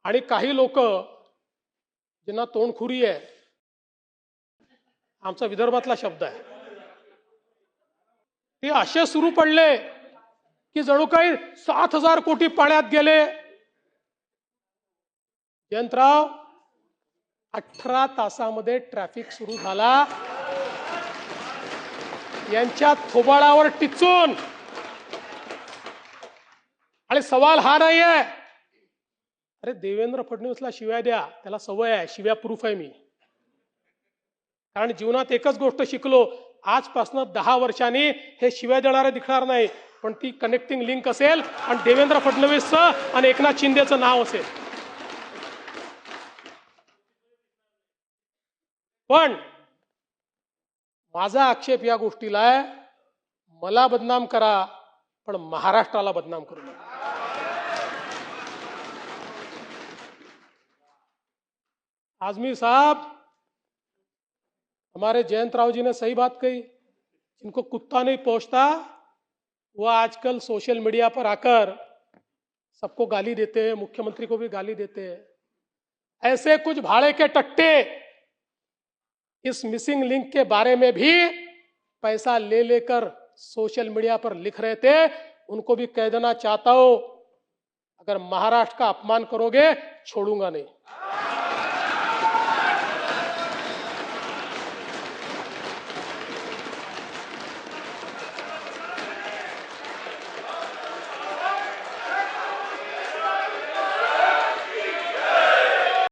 आणि काही लोक ज्यांना तोंडखुरी आहे, आमचा विदर्भातला शब्द आहे, ते असे सुरू पडले की जणू काही 7,000 कोटी पाण्यात गेले. जयंतराव, 18 तासामध्ये ट्रॅफिक सुरू झाला. यांच्या थोबाडावर टिचून. आणि सवाल हा नाही आहे, अरे देवेंद्र फडणवीसला शिव्या द्या, त्याला सवय आहे, शिव्या प्रूफ आहे मी. कारण जीवनात एकच गोष्ट शिकलो, आजपासून 10 वर्षांनी हे शिव्या देणारे दिसणार नाही, पण ती कनेक्टिंग लिंक असेल आणि देवेंद्र फडणवीसचं आणि एकनाथ शिंदेचं नाव असेल. पण माझा आक्षेप या गोष्टीला आहे, मला बदनाम करा पण महाराष्ट्राला बदनाम करू नका. आजमी साहब, हमारे जयंतराव जी ने सही बात कही, जिनको कुत्ता नहीं पहुंचता वो आजकल सोशल मीडिया पर आकर सबको गाली देते हैं, मुख्यमंत्री को भी गाली देते हैं. ऐसे कुछ भाड़े के टट्टे इस मिसिंग लिंक के बारे में भी पैसा ले लेकर सोशल मीडिया पर लिख रहे थे. उनको भी कह देना चाहता हूं, अगर महाराष्ट्र का अपमान करोगे छोड़ूंगा नहीं.